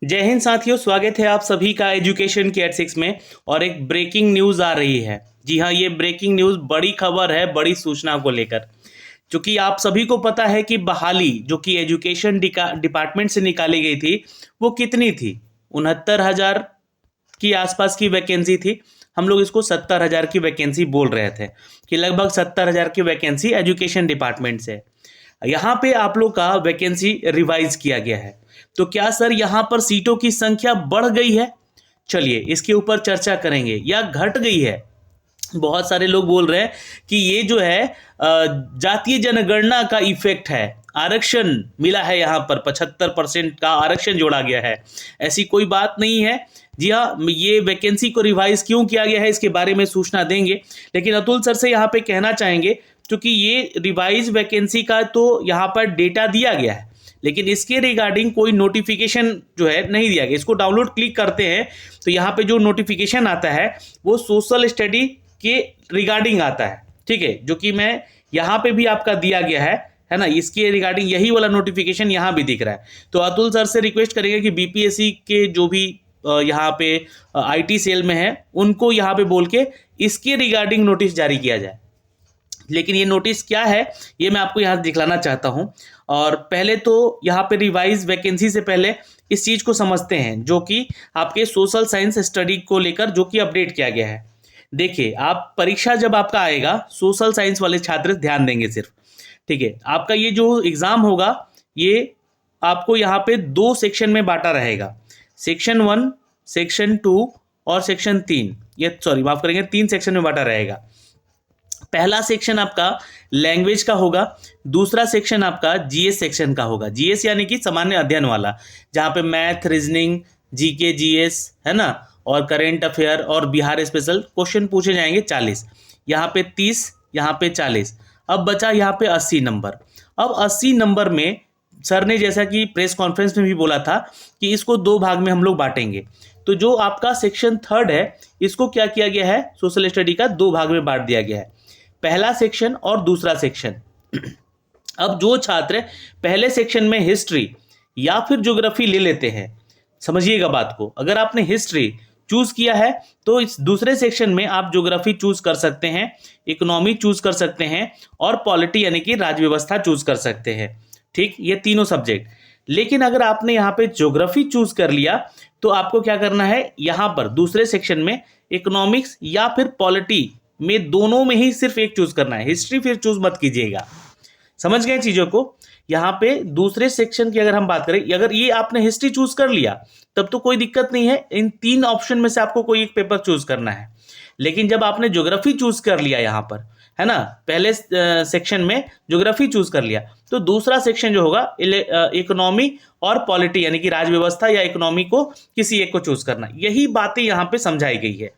जय हिंद साथियों, स्वागत है आप सभी का एजुकेशन केयर 6 में। और एक ब्रेकिंग न्यूज़ आ रही है। जी हाँ, ये ब्रेकिंग न्यूज़ बड़ी खबर है, बड़ी सूचना को लेकर। क्योंकि आप सभी को पता है कि बहाली जो कि एजुकेशन डिपार्टमेंट से निकाली गई थी, वो कितनी थी? 69,000 की आसपास की वैकेंसी थी। हम लोग इसको 70,000 की वैकेंसी बोल रहे थे कि लगभग 70,000 की वैकेंसी एजुकेशन डिपार्टमेंट से। यहाँ पे आप लोग का वैकेंसी रिवाइज किया गया है। तो क्या सर यहाँ पर सीटों की संख्या बढ़ गई है? चलिए इसके ऊपर चर्चा करेंगे, या घट गई है। बहुत सारे लोग बोल रहे हैं कि ये जो है जातीय जनगणना का इफेक्ट है। आरक्षण मिला है, यहाँ पर 75% का आरक्षण जोड़ा गया है। ऐसी कोई बात नहीं है। जी हाँ, ये वैकेंसी को रिवाइज क्यों किया गया है इसके बारे में सूचना देंगे। लेकिन अतुल सर से यहाँ पे कहना चाहेंगे, क्योंकि ये रिवाइज वैकेंसी का तो यहाँ पर डेटा दिया गया है, लेकिन इसके रिगार्डिंग कोई नोटिफिकेशन जो है नहीं दिया गया। इसको डाउनलोड क्लिक करते हैं तो यहाँ पे जो नोटिफिकेशन आता है वो सोशल स्टडी के रिगार्डिंग आता है। ठीक है, जो कि मैं यहाँ पे भी आपका दिया गया है ना। इसके रिगार्डिंग यही वाला नोटिफिकेशन यहाँ भी दिख रहा है। तो अतुल सर से रिक्वेस्ट करेंगे कि बीपीएससी के जो भी यहाँ पे आईटी सेल में है, उनको यहाँ पे बोल के इसके रिगार्डिंग नोटिस जारी किया जाए। लेकिन ये नोटिस क्या है, ये मैं आपको यहाँ दिखलाना चाहता हूँ। और पहले तो यहाँ पे रिवाइज वैकेंसी से पहले इस चीज़ को समझते हैं, जो कि आपके सोशल साइंस स्टडी को लेकर जो कि अपडेट किया गया है। देखिए, आप परीक्षा जब आपका आएगा, सोशल साइंस वाले छात्र ध्यान देंगे सिर्फ। ठीक है, आपका ये जो एग्ज़ाम होगा, ये आपको यहाँ पे 2 सेक्शन में बांटा रहेगा। सेक्शन 1, सेक्शन 2 और सेक्शन 3। ये सॉरी माफ करेंगे, 3 सेक्शन में बांटा रहेगा। पहला सेक्शन आपका लैंग्वेज का होगा, दूसरा सेक्शन आपका जीएस सेक्शन का होगा। जीएस यानी कि सामान्य अध्ययन वाला, जहाँ पे मैथ, रीजनिंग, जीके, जीएस है ना, और करेंट अफेयर और बिहार स्पेशल क्वेश्चन पूछे जाएंगे 40। यहाँ पे 30, यहाँ पे 40। अब बचा यहाँ पे 80 नंबर। अब 80 नंबर में सर ने जैसा कि प्रेस कॉन्फ्रेंस में भी बोला था कि इसको 2 भाग में हम लोग बांटेंगे। तो जो आपका सेक्शन 3 है, इसको क्या किया गया है, सोशल स्टडी का 2 भाग में बांट दिया गया है, पहला सेक्शन और दूसरा सेक्शन। अब जो छात्र पहले सेक्शन में हिस्ट्री या फिर ज्योग्राफी ले लेते हैं, समझिएगा बात को, अगर आपने हिस्ट्री चूज किया है तो इस दूसरे सेक्शन में आप ज्योग्राफी चूज कर सकते हैं, इकोनॉमी चूज कर सकते हैं और पॉलिटी यानी कि राज्य व्यवस्था चूज कर सकते हैं। ठीक, ये तीनों सब्जेक्ट। लेकिन अगर आपने यहाँ पे ज्योग्राफी चूज कर लिया तो आपको क्या करना है, यहाँ पर दूसरे सेक्शन में इकोनॉमिक्स या फिर पॉलिटी में दोनों में ही सिर्फ एक चूज करना है। हिस्ट्री फिर चूज मत कीजिएगा। समझ गए चीजों को। यहाँ पे दूसरे सेक्शन की अगर हम बात करें, अगर ये आपने हिस्ट्री चूज कर लिया तब तो कोई दिक्कत नहीं है, इन 3 ऑप्शन में से आपको कोई एक पेपर चूज करना है। लेकिन जब आपने ज्योग्राफी चूज कर लिया यहाँ पर, है ना, पहले सेक्शन में ज्योग्राफी चूज कर लिया, तो दूसरा सेक्शन जो होगा इकोनॉमी और पॉलिटी यानी कि राज्य व्यवस्था या इकोनॉमी को किसी एक को चूज करना। यही बातें यहाँ पे समझाई गई है।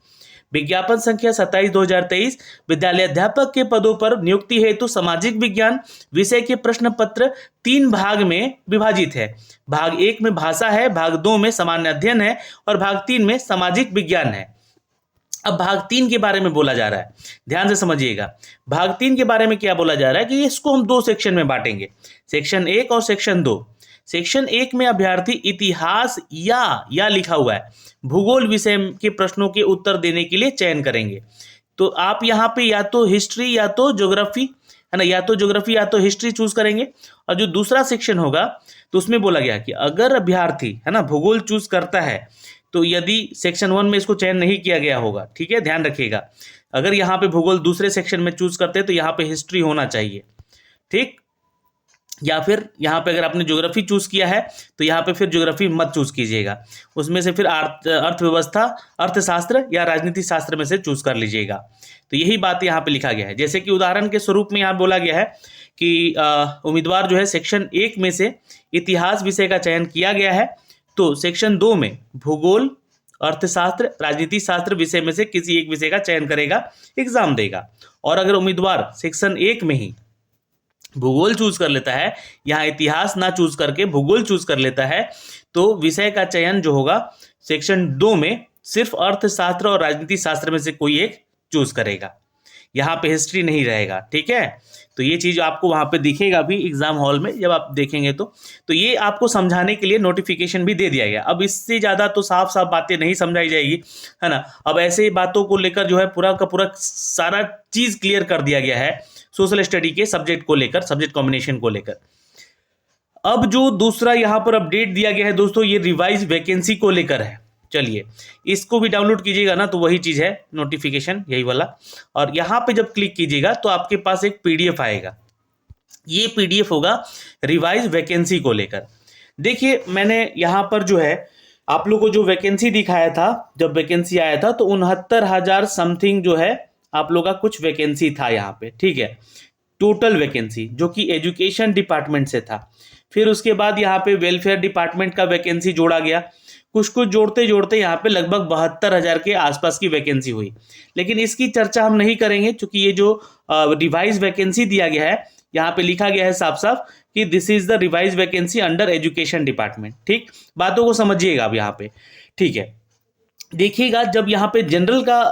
विज्ञापन संख्या 27/2023 विद्यालय अध्यापक के पदों पर नियुक्ति हेतु सामाजिक विज्ञान विषय के प्रश्न पत्र 3 भाग में विभाजित है। भाग 1 में भाषा है, भाग 2 में सामान्य अध्ययन है और भाग 3 में सामाजिक विज्ञान है। अब भाग 3 के बारे में बोला जा रहा है, ध्यान से समझिएगा। भाग 3 के बारे में क्या बोला जा रहा है कि इसको हम 2 सेक्शन में बांटेंगे, सेक्शन 1 और सेक्शन 2। सेक्शन 1 में अभ्यर्थी इतिहास या लिखा हुआ है भूगोल विषय के प्रश्नों के उत्तर देने के लिए चयन करेंगे। तो आप यहाँ पे या तो हिस्ट्री या तो ज्योग्राफी, है ना, या तो ज्योग्राफी या तो हिस्ट्री चूज करेंगे। और जो दूसरा सेक्शन होगा तो उसमें बोला गया कि अगर अभ्यर्थी, है ना, भूगोल चूज करता है तो यदि सेक्शन 1 में इसको चयन नहीं किया गया होगा, ठीक है, ध्यान रखिएगा, अगर यहाँ पे भूगोल दूसरे सेक्शन में चूज करते हैं तो यहाँ पे हिस्ट्री होना चाहिए। ठीक, या फिर यहाँ पे अगर आपने ज्योग्राफी चूज किया है तो यहाँ पे फिर ज्योग्राफी मत चूज कीजिएगा, उसमें से फिर अर्थव्यवस्था, अर्थशास्त्र या राजनीति शास्त्र में से चूज कर लीजिएगा। तो यही बात यहाँ पे लिखा गया है। जैसे कि उदाहरण के स्वरूप में यहाँ बोला गया है कि उम्मीदवार जो है सेक्शन 1 में से इतिहास विषय का चयन किया गया है, तो सेक्शन 2 में भूगोल, अर्थशास्त्र, राजनीति शास्त्र विषय में से किसी एक विषय का चयन करेगा, एग्जाम देगा। और अगर उम्मीदवार सेक्शन 1 में ही भूगोल चूज कर लेता है, यहाँ इतिहास ना चूज करके भूगोल चूज कर लेता है, तो विषय का चयन जो होगा सेक्शन 2 में सिर्फ अर्थशास्त्र और राजनीति शास्त्र में से कोई एक चूज करेगा। यहाँ पे हिस्ट्री नहीं रहेगा, ठीक है। तो ये चीज़ आपको वहाँ पे दिखेगा भी एग्जाम हॉल में जब आप देखेंगे तो ये आपको समझाने के लिए नोटिफिकेशन भी दे दिया गया। अब इससे ज़्यादा तो साफ साफ बातें नहीं समझाई जाएगी, है ना। अब ऐसे बातों को लेकर जो है पूरा का पूरा सारा चीज़ क्लियर कर दिया गया है सोशल स्टडी के सब्जेक्ट को लेकर, सब्जेक्ट कॉम्बिनेशन को लेकर। अब जो दूसरा यहाँ पर अपडेट दिया गया है दोस्तों, ये रिवाइज वैकेंसी को लेकर है। चलिए इसको भी डाउनलोड कीजिएगा ना, तो वही चीज़ है नोटिफिकेशन यही वाला, और यहाँ पे जब क्लिक कीजिएगा तो आपके पास एक पीडीएफ आएगा। ये पीडीएफ होगा रिवाइज वैकेंसी को लेकर। देखिए मैंने यहाँ पर जो है आप लोग को जो वैकेंसी दिखाया था, जब वैकेंसी आया था तो 69,000 समथिंग जो है आप लोग का कुछ वैकेंसी था यहाँ पे, ठीक है, टोटल वैकेंसी, जो कि एजुकेशन डिपार्टमेंट से था। फिर उसके बाद यहाँ पे वेलफेयर डिपार्टमेंट का वैकेंसी जोड़ा गया, कुछ कुछ जोड़ते जोड़ते यहाँ पे लगभग 72,000 के आसपास की वैकेंसी हुई। लेकिन इसकी चर्चा हम नहीं करेंगे, क्योंकि ये जो रिवाइज वैकेंसी दिया गया है यहाँ पे लिखा गया है साफ साफ कि this is the revise vacancy under education department. ठीक, बातों को समझिएगा अब यहाँ पे, ठीक है। देखिएगा जब यहाँ पे जनरल का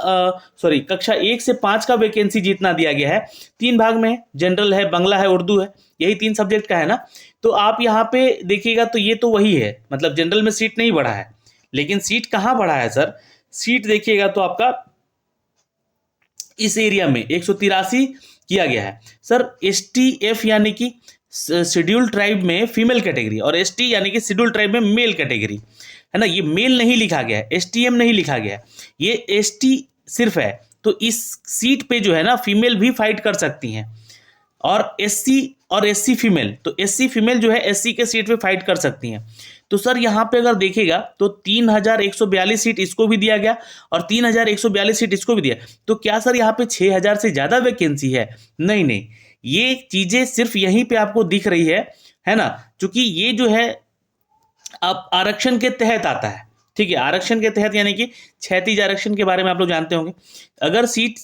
कक्षा 1 से 5 का वैकेंसी जितना दिया गया है, 3 भाग में है, जनरल है, बांग्ला है, उर्दू है, यही 3 सब्जेक्ट का है ना। तो आप यहाँ पे देखिएगा तो ये तो वही है, मतलब जनरल में सीट नहीं बढ़ा है। लेकिन सीट कहाँ बढ़ा है सर? सीट देखिएगा तो आपका इस एरिया में 183 किया गया है सर। STF यानी कि शेड्यूल ट्राइब में फीमेल कैटेगरी, और ST यानी कि शेड्यूल ट्राइब में मेल कैटेगरी, है ना। ये मेल नहीं लिखा गया है, STM नहीं लिखा गया है, ये ST सिर्फ है। तो इस सीट पे जो है ना फीमेल भी फाइट कर सकती हैं, और SC और SC फीमेल, तो SC फीमेल जो है SC के सीट पे फाइट कर सकती हैं। तो सर यहाँ पे अगर देखेगा तो 3,142 सीट इसको भी दिया गया और 3,142 सीट इसको भी दिया। तो क्या सर यहाँ पे 6,000 से ज़्यादा वैकेंसी है? नहीं नहीं, ये चीज़ें सिर्फ यहीं पे आपको दिख रही है ना, क्योंकि ये जो है अब आरक्षण के तहत आता है, ठीक है। आरक्षण के तहत यानी कि क्षैतिज आरक्षण के बारे में आप लोग जानते होंगे। अगर सीट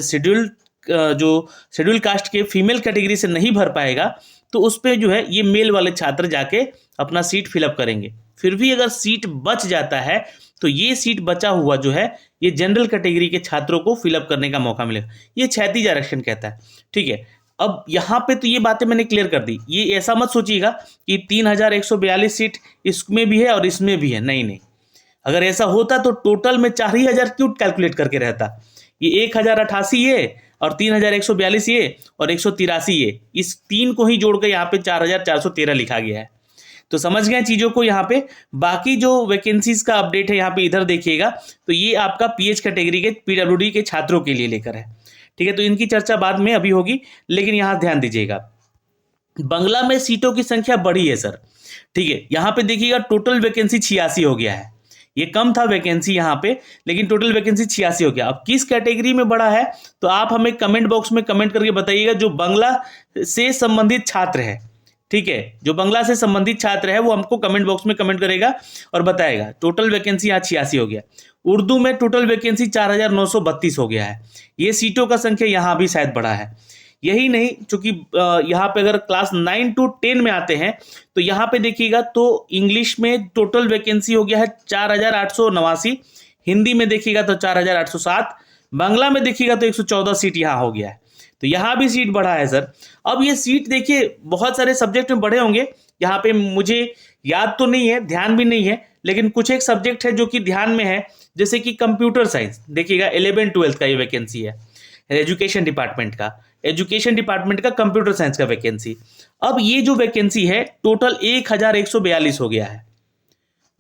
शेड्यूल कास्ट के फीमेल कैटेगरी से नहीं भर पाएगा तो उस पर जो है ये मेल वाले छात्र जाके अपना सीट फिलअप करेंगे। फिर भी अगर सीट बच जाता है तो ये सीट बचा हुआ जो है ये जनरल कैटेगरी के छात्रों को फिलअप करने का मौका मिलेगा। ये क्षैतिज आरक्षण कहता है, ठीक है। अब यहाँ पे तो ये बातें मैंने क्लियर कर दी। ये ऐसा मत सोचिएगा कि 3,142 सीट इसमें भी है और इसमें भी है, नहीं नहीं। अगर ऐसा होता तो टोटल में 4,000 क्यों कैलकुलेट करके रहता? ये 1,088 ये और 3,142 ये और 183 ये, इस 3 को ही जोड़ कर यहाँ पे 4,413 लिखा गया है। तो समझ गए चीज़ों को यहाँ पे। बाकी जो वैकेंसीज का अपडेट है यहाँ पे इधर देखिएगा तो ये आपका PH कैटेगरी के PWD के छात्रों के लिए लेकर है, ठीक है। तो इनकी चर्चा बाद में अभी होगी, लेकिन यहाँ ध्यान दीजिएगा बंगला में सीटों की संख्या बढ़ी है सर, ठीक है। यहाँ पे देखिएगा टोटल वैकेंसी 86 हो गया है। ये कम था वैकेंसी यहाँ पे, लेकिन टोटल वैकेंसी 86 हो गया। अब किस कैटेगरी में बढ़ा है तो आप हमें कमेंट बॉक्स में कमेंट करके बताइएगा। जो बांग्ला से संबंधित छात्र है, ठीक है, जो बांग्ला से संबंधित छात्र है वो हमको कमेंट बॉक्स में कमेंट करेगा और बताएगा। टोटल वैकेंसी यहाँ 86 हो गया। उर्दू में टोटल वैकेंसी 4,932 हो गया है। ये सीटों का संख्या यहाँ भी शायद बढ़ा है। यही नहीं, चूंकि यहाँ पे अगर क्लास 9 to 10 में आते हैं तो यहाँ पे देखिएगा तो इंग्लिश में टोटल वैकेंसी हो गया है 4,889, हिंदी में देखिएगा तो 4,807, बांग्ला में देखिएगा तो 114 सीट यहाँ हो गया है। तो यहाँ भी सीट बढ़ा है सर। अब ये सीट देखिए बहुत सारे सब्जेक्ट में बढ़े होंगे, यहाँ पे मुझे याद तो नहीं है, ध्यान भी नहीं है, लेकिन कुछ एक सब्जेक्ट है जो कि ध्यान में है, जैसे कि कंप्यूटर साइंस। देखिएगा 11-12 का ये वैकेंसी है एजुकेशन डिपार्टमेंट का कंप्यूटर साइंस का वैकेंसी। अब ये जो वैकेंसी है टोटल 1,142 हो गया है।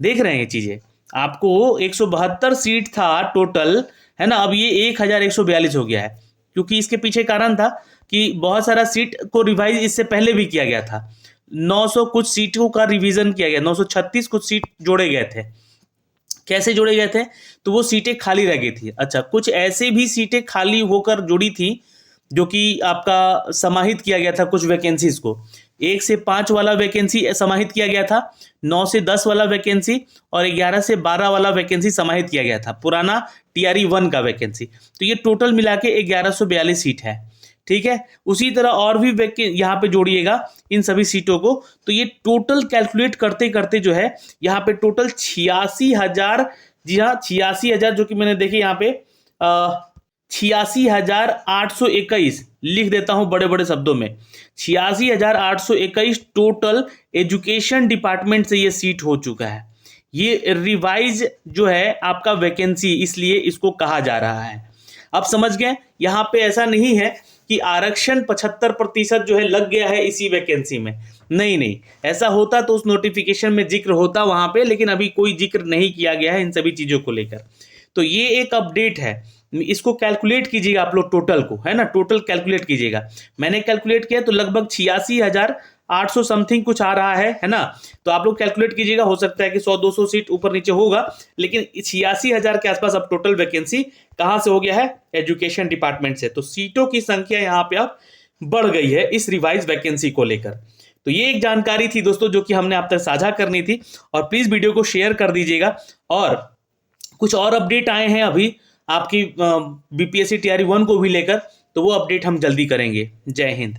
देख रहे हैं ये चीजें, आपको 172 सीट था टोटल, है ना। अब ये 1,142 हो गया है, क्योंकि इसके पीछे कारण था कि बहुत सारा सीट को रिवाइज इससे पहले भी किया गया था। 900 कुछ सीटों का रिवीजन किया गया, 936 कुछ सीट जोड़े गए थे। कैसे जोड़े गए थे? तो वो सीटें खाली रह गई थी। अच्छा, कुछ ऐसे भी सीटें खाली होकर जुड़ी थी जो कि आपका समाहित किया गया था कुछ वैकेंसीज को। 1 से 5 वाला वैकेंसी समाहित किया गया था, 9 से 10 वाला वैकेंसी और 11 से 12 वाला वैकेंसी समाहित किया गया था, पुराना TRE 1 का वैकेंसी। तो ये टोटल मिला के 1,142 सीट है, ठीक है। उसी तरह और भी यहाँ पे जोड़िएगा इन सभी सीटों को, तो ये टोटल कैलकुलेट करते करते जो है यहाँ पे टोटल 86,000, जी हाँ 86,000, जो कि मैंने देखे यहाँ पे 86,821, लिख देता हूं बड़े बड़े शब्दों में, 86,821 टोटल एजुकेशन डिपार्टमेंट से ये सीट हो चुका है। ये रिवाइज जो है आपका वैकेंसी, इसलिए इसको कहा जा रहा है। अब समझ गए, यहां पे ऐसा नहीं है कि आरक्षण 75% जो है लग गया है इसी वैकेंसी में, नहीं नहीं, ऐसा होता तो उस नोटिफिकेशन में जिक्र होता वहां पे, लेकिन अभी कोई जिक्र नहीं किया गया है इन सभी चीजों को लेकर। तो ये एक अपडेट है, इसको कैलकुलेट कीजिएगा आप लोग टोटल को, है ना, टोटल कैलकुलेट कीजिएगा। मैंने कैलकुलेट किया तो लगभग 86,800 समथिंग कुछ आ रहा है ना। तो आप लोग कैलकुलेट कीजिएगा, हो सकता है कि 100-200 सीट ऊपर नीचे होगा, लेकिन 86,000 के आसपास अब टोटल वैकेंसी कहां से हो गया है, एजुकेशन डिपार्टमेंट से। तो सीटों की संख्या यहां पे अब बढ़ गई है इस रिवाइज वैकेंसी को लेकर। तो ये एक जानकारी थी दोस्तों जो कि हमने आप तक साझा करनी थी, और प्लीज वीडियो को शेयर कर दीजिएगा। और कुछ और अपडेट आए हैं अभी आपकी बीपीएससी टीआरई 1 को भी लेकर, तो वो अपडेट हम जल्दी करेंगे। जय हिंद।